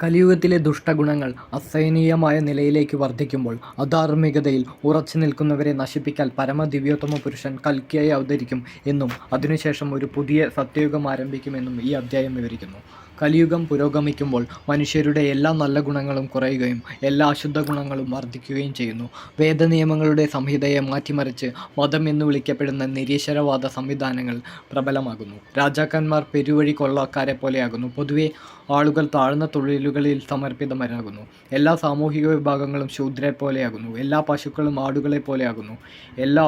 കലിയുഗത്തിലെ ദുഷ്ടഗുണങ്ങൾ അസഹനീയമായ നിലയിലേക്ക് വർദ്ധിക്കുമ്പോൾ അധാർമികതയിൽ ഉറച്ചു നിൽക്കുന്നവരെ നശിപ്പിക്കാൻ പരമദിവ്യോത്തമ പുരുഷൻ കൽക്കിയായി അവതരിക്കും എന്നും അതിനുശേഷം ഒരു പുതിയ സത്യയുഗം ആരംഭിക്കുമെന്നും ഈ അധ്യായം വിവരിക്കുന്നു. കലിയുഗം പുരോഗമിക്കുമ്പോൾ മനുഷ്യരുടെ എല്ലാ നല്ല ഗുണങ്ങളും കുറയുകയും എല്ലാ അശുദ്ധ ഗുണങ്ങളും വർദ്ധിക്കുകയും ചെയ്യുന്നു. വേദനിയമങ്ങളുടെ സംഹിതയെ മാറ്റിമറിച്ച് മതം എന്ന് വിളിക്കപ്പെടുന്ന നിരീശ്വരവാദ സംവിധാനങ്ങൾ പ്രബലമാകുന്നു. രാജാക്കന്മാർ പെരുവഴി കൊള്ളക്കാരെ പോലെയാകുന്നു. പൊതുവെ ആളുകൾ താഴ്ന്ന തൊഴിലുകളിൽ സമർപ്പിതമരാകുന്നു. എല്ലാ സാമൂഹിക വിഭാഗങ്ങളും ശൂദ്രരെ പോലെയാകുന്നു. എല്ലാ പശുക്കളും ആടുകളെ പോലെയാകുന്നു. എല്ലാ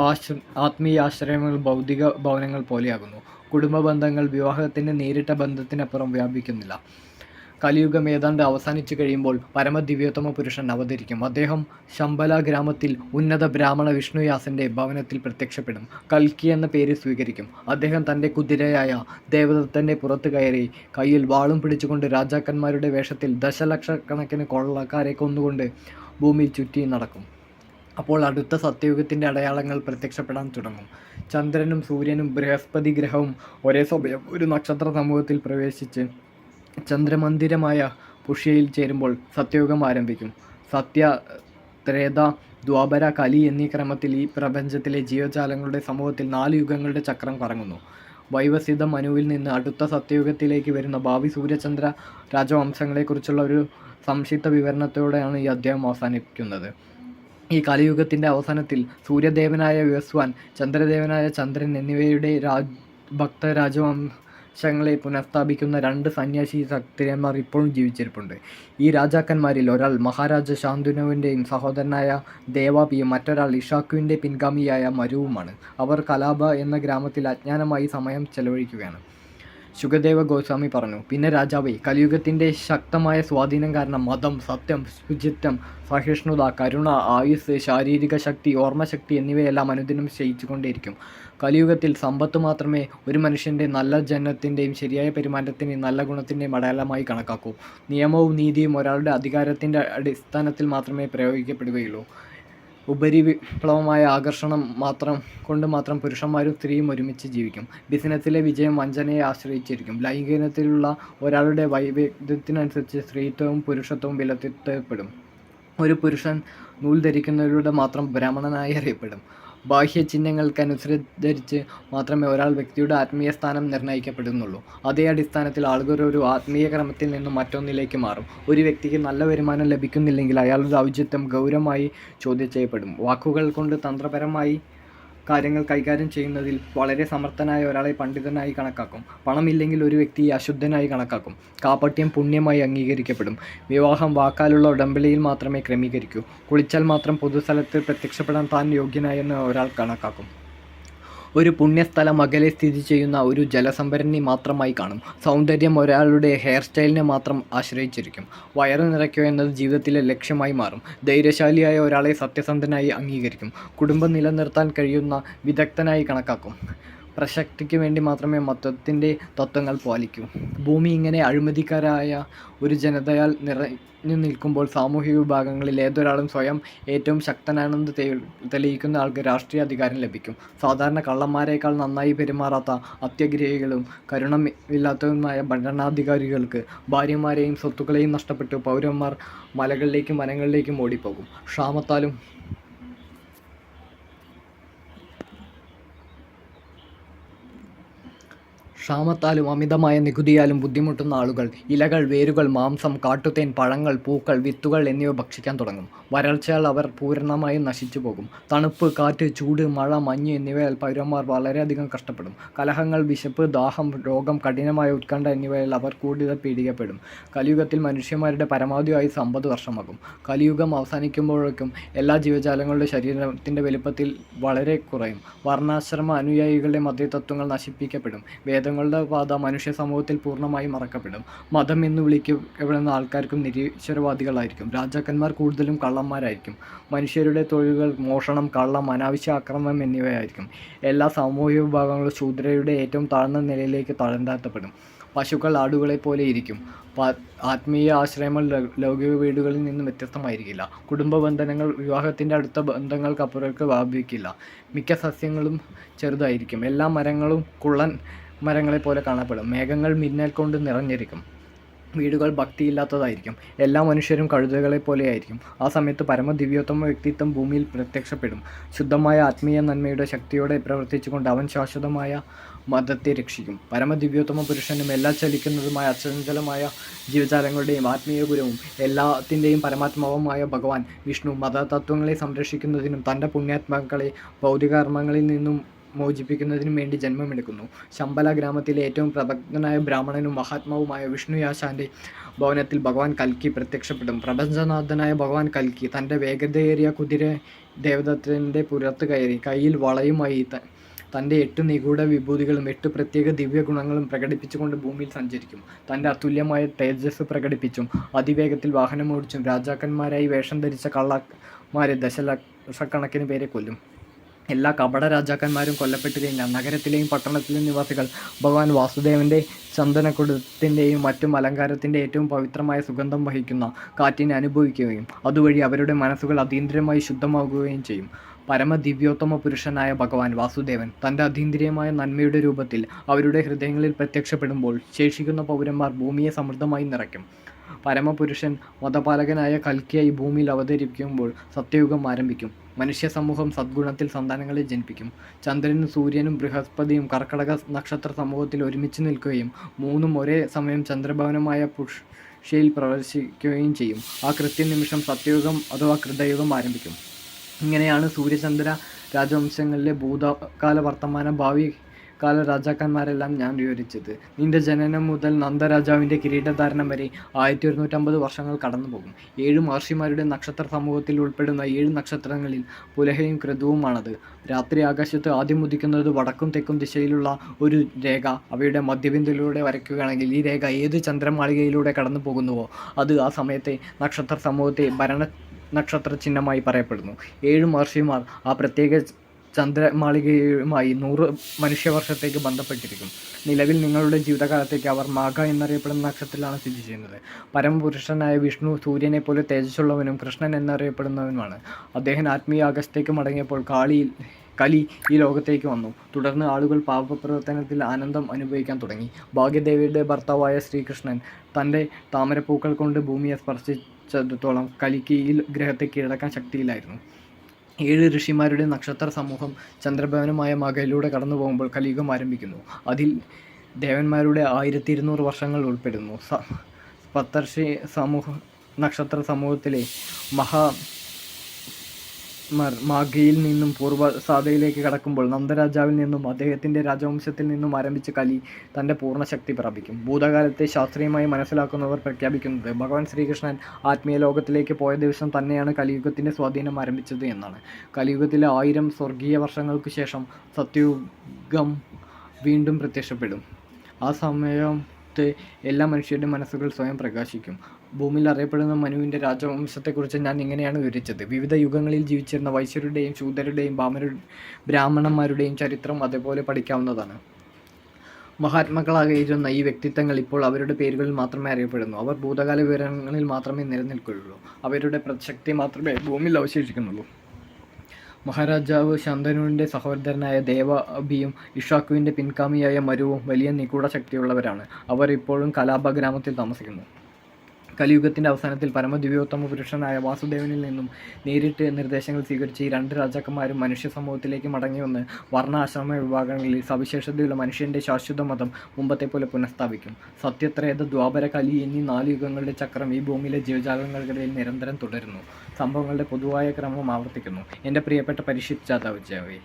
ആത്മീയ ആശ്രയങ്ങളും ഭൗതിക ഭവനങ്ങൾ പോലെയാകുന്നു. കുടുംബ ബന്ധങ്ങൾ വിവാഹത്തിൻ്റെ നേരിട്ട ബന്ധത്തിനപ്പുറം വ്യാപിക്കുന്നില്ല. കലിയുഗം ഏതാണ്ട് അവസാനിച്ചു കഴിയുമ്പോൾ പരമദിവ്യോത്തമ പുരുഷൻ അവതരിക്കും. അദ്ദേഹം ശമ്പല ഗ്രാമത്തിൽ ഉന്നത ബ്രാഹ്മണ വിഷ്ണുയാസൻ്റെ ഭവനത്തിൽ പ്രത്യക്ഷപ്പെടും. കൽക്കി എന്ന പേര് സ്വീകരിക്കും. അദ്ദേഹം തൻ്റെ കുതിരയായ ദേവദത്തൻ്റെ പുറത്ത് കയറി കയ്യിൽ വാളും പിടിച്ചുകൊണ്ട് രാജാക്കന്മാരുടെ വേഷത്തിൽ ദശലക്ഷക്കണക്കിന് കൊള്ളക്കാരെ കൊന്നുകൊണ്ട് ഭൂമിയിൽ ചുറ്റി നടക്കും. അപ്പോൾ അടുത്ത സത്യയുഗത്തിൻ്റെ അടയാളങ്ങൾ പ്രത്യക്ഷപ്പെടാൻ തുടങ്ങും. ചന്ദ്രനും സൂര്യനും ബൃഹസ്പതി ഗ്രഹവും ഒരേ സമയം ഒരു നക്ഷത്ര സമൂഹത്തിൽ പ്രവേശിച്ച് ചന്ദ്രമന്ദിരമായ പുഷ്യയിൽ ചേരുമ്പോൾ സത്യയുഗം ആരംഭിക്കും. സത്യ, ത്രേത, ദ്വാപര, കലി എന്നീ ക്രമത്തിൽ ഈ പ്രപഞ്ചത്തിലെ ജീവജാലങ്ങളുടെ സമൂഹത്തിൽ 4 യുഗങ്ങളുടെ ചക്രം കറങ്ങുന്നു. വൈവസ്വത മനുവിൽ നിന്ന് അടുത്ത സത്യയുഗത്തിലേക്ക് വരുന്ന ഭാവി സൂര്യചന്ദ്ര രാജവംശങ്ങളെക്കുറിച്ചുള്ള ഒരു സംക്ഷിപ്ത വിവരണത്തോടെയാണ് ഈ അധ്യായം അവസാനിക്കുന്നത്. ഈ കലിയുഗത്തിൻ്റെ അവസാനത്തിൽ സൂര്യദേവനായ വിവസ്വാൻ, ചന്ദ്രദേവനായ ചന്ദ്രൻ എന്നിവയുടെ ഭക്ത രാജവംശങ്ങളെ പുനഃസ്ഥാപിക്കുന്ന 2 സന്യാസി ക്ഷത്രിയന്മാർ ഇപ്പോഴും ജീവിച്ചിരിപ്പുണ്ട്. ഈ രാജാക്കന്മാരിൽ ഒരാൾ മഹാരാജ ശാന്തനുവിൻ്റെയും സഹോദരനായ ദേവാപിയും മറ്റൊരാൾ ഇഷാക്കുവിൻ്റെ പിൻഗാമിയായ മരുവുമാണ്. അവർ കലാപ എന്ന ഗ്രാമത്തിൽ അജ്ഞാനമായി സമയം ചെലവഴിക്കുകയാണ്. ശുകദേവ ഗോസ്വാമി പറഞ്ഞു, പിന്നെ രാജാവേ, കലിയുഗത്തിൻ്റെ ശക്തമായ സ്വാധീനം കാരണം മതം, സത്യം, ശുചിത്വം, സഹിഷ്ണുത, കരുണ, ആയുസ്, ശാരീരിക ശക്തി, ഓർമ്മശക്തി എന്നിവയെല്ലാം അനുദിനം ക്ഷയിച്ചുകൊണ്ടേയിരിക്കും. കലിയുഗത്തിൽ സമ്പത്ത് മാത്രമേ ഒരു മനുഷ്യൻ്റെ നല്ല ജനനത്തിൻ്റെയും ശരിയായ പെരുമാറ്റത്തിൻ്റെയും നല്ല ഗുണത്തിൻ്റെയും അടയാളമായി കണക്കാക്കൂ. നിയമവും നീതിയും ഒരാളുടെ അധികാരത്തിൻ്റെ അടിസ്ഥാനത്തിൽ മാത്രമേ പ്രയോഗിക്കപ്പെടുകയുള്ളൂ. ഉപരിവിപ്ലവമായ ആകർഷണം കൊണ്ട് മാത്രം പുരുഷന്മാരും സ്ത്രീയും ഒരുമിച്ച് ജീവിക്കും. ബിസിനസ്സിലെ വിജയം വഞ്ചനയെ ആശ്രയിച്ചിരിക്കും. ലൈംഗികത്തിലുള്ള ഒരാളുടെ വൈവിധ്യത്തിനനുസരിച്ച് സ്ത്രീത്വവും പുരുഷത്വവും വിലയിരുത്തപ്പെടും. ഒരു പുരുഷൻ നൂൽ ധരിക്കുന്നവരുടെ മാത്രം ബ്രാഹ്മണനായി അറിയപ്പെടും. ബാഹ്യ ചിഹ്നങ്ങൾക്കനുസരിച്ച് മാത്രമേ ഒരാൾ വ്യക്തിയുടെ ആത്മീയ സ്ഥാനം നിർണ്ണയിക്കപ്പെടുന്നുള്ളൂ. അതേ അടിസ്ഥാനത്തിൽ ആളുകൾ ഒരു ആത്മീയ ക്രമത്തിൽ നിന്നും മറ്റൊന്നിലേക്ക് മാറും. ഒരു വ്യക്തിക്ക് നല്ല വരുമാനം ലഭിക്കുന്നില്ലെങ്കിൽ അയാളുടെ ഔചിത്യം ഗൗരവമായി ചോദ്യം ചെയ്യപ്പെടും. വാക്കുകൾ കൊണ്ട് തന്ത്രപരമായി കാര്യങ്ങൾ കൈകാര്യം ചെയ്യുന്നതിൽ വളരെ സമർത്ഥനായ ഒരാളെ പണ്ഡിതനായി കണക്കാക്കും. പണമില്ലെങ്കിൽ ഒരു വ്യക്തിയെ അശുദ്ധനായി കണക്കാക്കും. കാപട്യം പുണ്യമായി അംഗീകരിക്കപ്പെടും. വിവാഹം വാക്കാലുള്ള ഉടമ്പടിയിൽ മാത്രമേ ക്രമീകരിക്കൂ. കുളിച്ചാൽ മാത്രം പൊതുസ്ഥലത്ത് പ്രത്യക്ഷപ്പെടാൻ താൻ യോഗ്യനായെന്ന് ഒരാൾ കണക്കാക്കും. ഒരു പുണ്യസ്ഥലം അകലെ സ്ഥിതി ചെയ്യുന്ന ഒരു ജലസംഭരണി മാത്രമായി കാണും. സൗന്ദര്യം ഒരാളുടെ ഹെയർ സ്റ്റൈലിനെ മാത്രം ആശ്രയിച്ചിരിക്കും. വയറ് നിറയ്ക്കുക എന്നത് ജീവിതത്തിലെ ലക്ഷ്യമായി മാറും. ധൈര്യശാലിയായ ഒരാളെ സത്യസന്ധനായി അംഗീകരിക്കും. കുടുംബം നിലനിർത്താൻ കഴിയുന്ന വിദഗ്ധനായി കണക്കാക്കും. പ്രശസ്തിക്ക് വേണ്ടി മാത്രമേ മതത്തിൻ്റെ തത്വങ്ങൾ പാലിക്കൂ. ഭൂമി ഇങ്ങനെ അഴിമതിക്കാരായ ഒരു ജനതയാൽ നിറഞ്ഞു നിൽക്കുമ്പോൾ സാമൂഹിക വിഭാഗങ്ങളിൽ ഏതൊരാളും സ്വയം ഏറ്റവും ശക്തനാണെന്ന് തെളിയിക്കുന്ന ആൾക്ക് രാഷ്ട്രീയ അധികാരം ലഭിക്കും. സാധാരണ കള്ളന്മാരേക്കാൾ നന്നായി പെരുമാറാത്ത അത്യഗ്രഹികളും കരുണമില്ലാത്തതുമായ ഭരണാധികാരികൾക്ക് ഭാര്യമാരെയും സ്വത്തുക്കളെയും നഷ്ടപ്പെട്ടു പൗരന്മാർ മലകളിലേക്കും വനങ്ങളിലേക്കും ഓടിപ്പോകും. ക്ഷാമത്താലും അമിതമായ നികുതിയാലും ബുദ്ധിമുട്ടുന്ന ആളുകൾ ഇലകൾ, വേരുകൾ, മാംസം, കാട്ടുതേൻ, പഴങ്ങൾ, പൂക്കൾ, വിത്തുകൾ എന്നിവ ഭക്ഷിക്കാൻ തുടങ്ങും. വരൾച്ചയാൽ അവർ പൂർണ്ണമായും നശിച്ചു പോകും. തണുപ്പ്, കാറ്റ്, ചൂട്, മഴ, മഞ്ഞ് എന്നിവയാൽ പൗരന്മാർ വളരെയധികം കഷ്ടപ്പെടും. കലഹങ്ങൾ, വിശപ്പ്, ദാഹം, രോഗം, കഠിനമായ ഉത്കണ്ഠ എന്നിവയാൽ അവർ കൂടുതൽ പീഡിക്കപ്പെടും. കലിയുഗത്തിൽ മനുഷ്യന്മാരുടെ പരമാവധി ആയുസ് 50 വർഷമാകും. കലിയുഗം അവസാനിക്കുമ്പോഴേക്കും എല്ലാ ജീവജാലങ്ങളുടെ ശരീരത്തിൻ്റെ വലുപ്പത്തിൽ വളരെ കുറയും. വർണ്ണാശ്രമ അനുയായികളുടെ മതതത്വങ്ങൾ നശിപ്പിക്കപ്പെടും. വേദങ്ങളുടെ പാത മനുഷ്യ സമൂഹത്തിൽ പൂർണ്ണമായും മറക്കപ്പെടും. മതം എന്ന് വിളിക്കപ്പെടുന്ന ആൾക്കാർക്കും നിരീശ്വരവാദികളായിരിക്കും. രാജാക്കന്മാർ കൂടുതലും കള്ളന്മാരായിരിക്കും. മനുഷ്യരുടെ തൊഴിലുകൾ മോഷണം, കള്ളം, അനാവശ്യ ആക്രമണം എന്നിവയായിരിക്കും. എല്ലാ സാമൂഹിക വിഭാഗങ്ങളും ശൂദ്രയുടെ ഏറ്റവും താഴ്ന്ന നിലയിലേക്ക് താഴ്ത്താത്തപ്പെടും. പശുക്കൾ ആടുകളെ പോലെ ഇരിക്കും. ആത്മീയ ആശ്രയങ്ങൾ ലൗകിക വീടുകളിൽ നിന്നും വ്യത്യസ്തമായിരിക്കില്ല. കുടുംബ ബന്ധനങ്ങൾ വിവാഹത്തിൻ്റെ അടുത്ത ബന്ധങ്ങൾക്കപ്പുറത്തേക്ക് വ്യാപിക്കില്ല. മിക്ക സസ്യങ്ങളും ചെറുതായിരിക്കും. എല്ലാ മരങ്ങളും കുള്ളൻ മരങ്ങളെപ്പോലെ കാണപ്പെടും. മേഘങ്ങൾ മിന്നൽ കൊണ്ട് നിറഞ്ഞിരിക്കും. വീടുകൾ ഭക്തിയില്ലാത്തതായിരിക്കും. എല്ലാ മനുഷ്യരും കഴുതകളെ പോലെയായിരിക്കും. ആ സമയത്ത് പരമദിവ്യോത്തമ വ്യക്തിത്വം ഭൂമിയിൽ പ്രത്യക്ഷപ്പെടും. ശുദ്ധമായ ആത്മീയ നന്മയുടെ ശക്തിയോടെ പ്രവർത്തിച്ചുകൊണ്ട് അവൻ ശാശ്വതമായ മതത്തെ രക്ഷിക്കും. പരമദിവ്യോത്തമ പുരുഷനും എല്ലാ ചലിക്കുന്നതുമായ അചഞ്ചലമായ ജീവജാലങ്ങളുടെയും ആത്മീയ ഗുരുവും എല്ലാത്തിൻ്റെയും പരമാത്മാവുമായ ഭഗവാൻ വിഷ്ണു മതതത്വങ്ങളെ സംരക്ഷിക്കുന്നതിനും തൻ്റെ പുണ്യാത്മാക്കളെ ഭൗതികകർമ്മങ്ങളിൽ നിന്നും മോചിപ്പിക്കുന്നതിനും വേണ്ടി ജന്മമെടുക്കുന്നു. ശമ്പല ഗ്രാമത്തിലെ ഏറ്റവും പ്രബുദ്ധനായ ബ്രാഹ്മണനും മഹാത്മാവുമായ വിഷ്ണുയാശാൻ്റെ ഭവനത്തിൽ ഭഗവാൻ കൽക്കി പ്രത്യക്ഷപ്പെടും. പ്രപഞ്ചനാഥനായ ഭഗവാൻ കൽക്കി തൻ്റെ വേഗതയേറിയ കുതിര ദേവദത്തൻ്റെ പുറത്ത് കയറി കയ്യിൽ വളയുമായി തൻ്റെ 8 നിഗൂഢ വിഭൂതികളും 8 പ്രത്യേക ദിവ്യഗുണങ്ങളും പ്രകടിപ്പിച്ചുകൊണ്ട് ഭൂമിയിൽ സഞ്ചരിക്കും. തൻ്റെ അതുല്യമായ തേജസ് പ്രകടിപ്പിച്ചും അതിവേഗത്തിൽ വാഹനമോടിച്ചും രാജാക്കന്മാരായി വേഷം ധരിച്ച കള്ളന്മാരെ ദശലക്ഷക്കണക്കിന് പേരെ കൊല്ലും. എല്ലാ കപട രാജാക്കന്മാരും കൊല്ലപ്പെട്ടു കഴിഞ്ഞാൽ നഗരത്തിലെയും പട്ടണത്തിലെയും നിവാസികൾ ഭഗവാൻ വാസുദേവൻ്റെ ചന്ദനക്കുടത്തിൻ്റെയും മറ്റും അലങ്കാരത്തിൻ്റെ ഏറ്റവും പവിത്രമായ സുഗന്ധം വഹിക്കുന്ന കാറ്റിനെ അനുഭവിക്കുകയും അതുവഴി അവരുടെ മനസ്സുകൾ അതീന്ദ്രിയമായി ശുദ്ധമാകുകയും ചെയ്യും. പരമദിവ്യോത്തമ പുരുഷനായ ഭഗവാൻ വാസുദേവൻ തൻ്റെ അതീന്ദ്രിയമായ നന്മയുടെ രൂപത്തിൽ അവരുടെ ഹൃദയങ്ങളിൽ പ്രത്യക്ഷപ്പെടുമ്പോൾ ശേഷിക്കുന്ന പൗരന്മാർ ഭൂമിയെ സമൃദ്ധമായി നിറയ്ക്കും. പരമപുരുഷൻ മതപാലകനായ കൽക്കിയായി ഭൂമിയിൽ അവതരിപ്പിക്കുമ്പോൾ സത്യയുഗം ആരംഭിക്കും. മനുഷ്യ സമൂഹം സദ്ഗുണത്തിൽ സന്താനങ്ങളെ ജനിപ്പിക്കും. ചന്ദ്രനും സൂര്യനും ബൃഹസ്പതിയും കർക്കടക നക്ഷത്ര സമൂഹത്തിൽ ഒരുമിച്ച് നിൽക്കുകയും മൂന്നും ഒരേ സമയം ചന്ദ്രഭവനമായ പുഷ്യയിൽ പ്രവേശിക്കുകയും ചെയ്യും. ആ കൃത്യനിമിഷം സത്യയുഗം അഥവാ കൃതയുഗം ആരംഭിക്കും. ഇങ്ങനെയാണ് സൂര്യചന്ദ്ര രാജവംശങ്ങളിലെ ഭൂതകാല വർത്തമാന ഭാവി കാല രാജാക്കന്മാരെല്ലാം ഞാൻ വിവരിച്ചത്. നിന്റെ ജനനം മുതൽ നന്ദരാജാവിൻ്റെ കിരീടധാരണം വരെ 1150 വർഷങ്ങൾ കടന്നു പോകും. 7 മഹർഷിമാരുടെ നക്ഷത്ര സമൂഹത്തിൽ ഉൾപ്പെടുന്ന 7 നക്ഷത്രങ്ങളിൽ പുലഹയും ക്രതുവുമാണത്. രാത്രി ആകാശത്ത് ആദ്യം ഉദിക്കുന്നത് വടക്കും തെക്കും ദിശയിലുള്ള ഒരു രേഖ അവയുടെ മധ്യബിന്ദുവിലൂടെ വരയ്ക്കുകയാണെങ്കിൽ ഈ രേഖ ഏത് ചന്ദ്രമാളികയിലൂടെ കടന്നു പോകുന്നുവോ അത് ആ സമയത്തെ നക്ഷത്ര സമൂഹത്തെ ഭരണ നക്ഷത്ര ചിഹ്നമായി പറയപ്പെടുന്നു. 7 മഹർഷിമാർ ആ പ്രത്യേക ചന്ദ്രമാളികയുമായി 100 മനുഷ്യവർഷത്തേക്ക് ബന്ധപ്പെട്ടിരിക്കും. നിലവിൽ നിങ്ങളുടെ ജീവിതകാലത്തേക്ക് അവർ മാഘ എന്നറിയപ്പെടുന്ന നക്ഷത്രത്തിലാണ് സ്ഥിതി ചെയ്യുന്നത്. പരമപുരുഷനായ വിഷ്ണു സൂര്യനെ പോലെ തേജസ്സുള്ളവനും കൃഷ്ണൻ എന്നറിയപ്പെടുന്നവനുമാണ്. അദ്ദേഹം ആത്മീയ ആകാശത്തേക്ക് മടങ്ങിയപ്പോൾ കലി ഈ ലോകത്തേക്ക് വന്നു. തുടർന്ന് ആളുകൾ പാപപ്രവർത്തനത്തിൽ ആനന്ദം അനുഭവിക്കാൻ തുടങ്ങി. ഭാഗ്യദേവിയുടെ ഭർത്താവായ ശ്രീകൃഷ്ണൻ തൻ്റെ താമരപ്പൂക്കൾ കൊണ്ട് ഭൂമിയെ സ്പർശിച്ചിടത്തോളം കലിക്ക് ഈ ഗ്രഹത്തെ കീഴടക്കാൻ ശക്തിയില്ലായിരുന്നു. 7 ഋഷിമാരുടെ നക്ഷത്ര സമൂഹം ചന്ദ്രഭവനമായ മകയിലൂടെ കടന്നു പോകുമ്പോൾ കലിയുഗം ആരംഭിക്കുന്നു. അതിൽ ദേവന്മാരുടെ 1200 വർഷങ്ങൾ ഉൾപ്പെടുന്നു. സപ്തർഷി നക്ഷത്ര സമൂഹത്തിലെ മാഘയിൽ നിന്നും പൂർവ്വസാധയിലേക്ക് കടക്കുമ്പോൾ നന്ദരാജാവിൽ നിന്നും അദ്ദേഹത്തിൻ്റെ രാജവംശത്തിൽ നിന്നും ആരംഭിച്ച കലി തൻ്റെ പൂർണ്ണശക്തി പ്രാപിക്കും. ഭൂതകാലത്തെ ശാസ്ത്രീയമായി മനസ്സിലാക്കുന്നവർ പ്രഖ്യാപിക്കുന്നത് ഭഗവാൻ ശ്രീകൃഷ്ണൻ ആത്മീയ ലോകത്തിലേക്ക് പോയ ദിവസം തന്നെയാണ് കലിയുഗത്തിൻ്റെ സ്വാധീനം ആരംഭിച്ചത് എന്നാണ്. കലിയുഗത്തിലെ 1000 സ്വർഗീയ വർഷങ്ങൾക്ക് ശേഷം സത്യയുഗം വീണ്ടും പ്രത്യക്ഷപ്പെടും. ആ സമയത്ത് എല്ലാ മനുഷ്യരുടെയും മനസ്സുകൾ സ്വയം പ്രകാശിക്കും. ഭൂമിയിൽ അറിയപ്പെടുന്ന മനുവിൻ്റെ രാജവംശത്തെക്കുറിച്ച് ഞാൻ ഇങ്ങനെയാണ് വിവരിച്ചത്. വിവിധ യുഗങ്ങളിൽ ജീവിച്ചിരുന്ന വൈശ്യരുടെയും ശൂദ്രരുടെയും ബ്രാഹ്മണന്മാരുടെയും ചരിത്രം അതേപോലെ പഠിക്കാവുന്നതാണ്. മഹാത്മാക്കളായിരുന്ന ഈ വ്യക്തിത്വങ്ങൾ ഇപ്പോൾ അവരുടെ പേരുകളിൽ മാത്രമേ അറിയപ്പെടുന്നു. അവർ ഭൂതകാല വിവരങ്ങളിൽ മാത്രമേ നിലനിൽക്കുകയുള്ളൂ. അവരുടെ പ്രസക്തി മാത്രമേ ഭൂമിയിൽ അവശേഷിക്കുന്നുള്ളൂ. മഹാരാജാവ് ശന്തനുവിൻ്റെ സഹോദരനായ ദേവഅഭിയും ഇക്ഷ്വാകുവിൻ്റെ പിൻഗാമിയായ മരുവും വലിയ നിഗൂഢ ശക്തിയുള്ളവരാണ്. അവർ ഇപ്പോഴും കലാപ ഗ്രാമത്തിൽ താമസിക്കുന്നു. കലിയുഗത്തിൻ്റെ അവസാനത്തിൽ പരമദിവ്യോത്തമ പുരുഷനായ വാസുദേവനിൽ നിന്നും നേരിട്ട് നിർദ്ദേശങ്ങൾ സ്വീകരിച്ച് ഈ 2 രാജാക്കന്മാരും മനുഷ്യ സമൂഹത്തിലേക്ക് മടങ്ങിവന്ന് വർണ്ണ ആശ്രമ വിഭാഗങ്ങളിൽ സവിശേഷതയുള്ള മനുഷ്യൻ്റെ ശാശ്വത മതം മുമ്പത്തെ പോലെ പുനഃസ്ഥാപിക്കും. സത്യത്രേത ദ്വാപര കലി എന്നീ 4 യുഗങ്ങളുടെ ചക്രം ഈ ഭൂമിയിലെ ജീവജാലങ്ങൾക്കിടയിൽ നിരന്തരം തുടരുന്നു. സംഭവങ്ങളുടെ പൊതുവായ ക്രമം ആവർത്തിക്കുന്നു. എൻ്റെ പ്രിയപ്പെട്ട പരീക്ഷിത് ജാതവേ,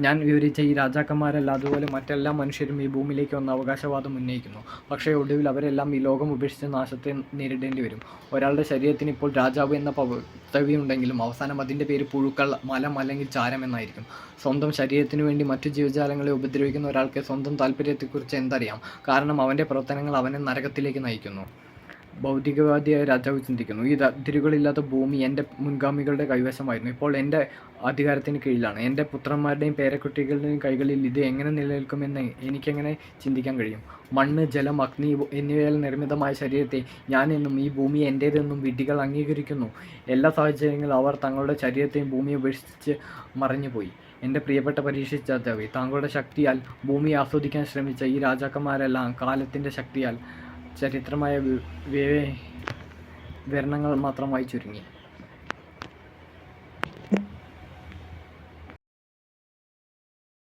ഞാൻ വിവരിച്ച ഈ രാജാക്കന്മാരല്ല അതുപോലെ മറ്റെല്ലാ മനുഷ്യരും ഈ ഭൂമിയിലേക്ക് വന്ന് അവകാശവാദം ഉന്നയിക്കുന്നു. പക്ഷേ ഒടുവിൽ അവരെല്ലാം ഈ ലോകം ഉപേക്ഷിച്ച് നാശത്തെ നേരിടേണ്ടി വരും. ഒരാളുടെ ശരീരത്തിന് ഇപ്പോൾ രാജാവ് എന്ന പദവി ഉണ്ടെങ്കിലും അവസാനം അതിൻ്റെ പേര് പുഴുക്കൾ, മലം അല്ലെങ്കിൽ ചാരം എന്നായിരിക്കും. സ്വന്തം ശരീരത്തിനു വേണ്ടി മറ്റു ജീവജാലങ്ങളെ ഉപദ്രവിക്കുന്ന ഒരാൾക്ക് സ്വന്തം താല്പര്യത്തെക്കുറിച്ച് എന്തറിയാം? കാരണം അവൻ്റെ പ്രവർത്തനങ്ങൾ അവനെ നരകത്തിലേക്ക് നയിക്കുന്നു. ഭൗതികവാദിയായ രാജാവ് ചിന്തിക്കുന്നു, ഈ അതിരുകളില്ലാത്ത ഭൂമി എൻ്റെ മുൻഗാമികളുടെ കൈവശമായിരുന്നു. ഇപ്പോൾ എൻ്റെ അധികാരത്തിന് കീഴിലാണ്. എൻ്റെ പുത്രന്മാരുടെയും പേരക്കുട്ടികളുടെയും കൈകളിൽ ഇത് എങ്ങനെ നിലനിൽക്കുമെന്ന് എനിക്കെങ്ങനെ ചിന്തിക്കാൻ കഴിയും? മണ്ണ്, ജലം, അഗ്നി എന്നിവയാൽ നിർമ്മിതമായ ശരീരത്തെ ഞാൻ എന്നും ഈ ഭൂമി എൻ്റേതെന്നും വിഡ്ഢികൾ അംഗീകരിക്കുന്നു. എല്ലാ സാഹചര്യങ്ങളിലും അവർ തങ്ങളുടെ ശരീരത്തെയും ഭൂമിയെ ഉപേക്ഷിച്ച് മറഞ്ഞുപോയി. എൻ്റെ പ്രിയപ്പെട്ട പരീക്ഷിത് ജാതവേ, താങ്കളുടെ ശക്തിയാൽ ഭൂമിയെ ആസ്വദിക്കാൻ ശ്രമിച്ച ഈ രാജാക്കന്മാരെല്ലാം കാലത്തിൻ്റെ ശക്തിയാൽ ചരിത്രമായ വിവരണങ്ങൾ മാത്രമായി ചുരുങ്ങി.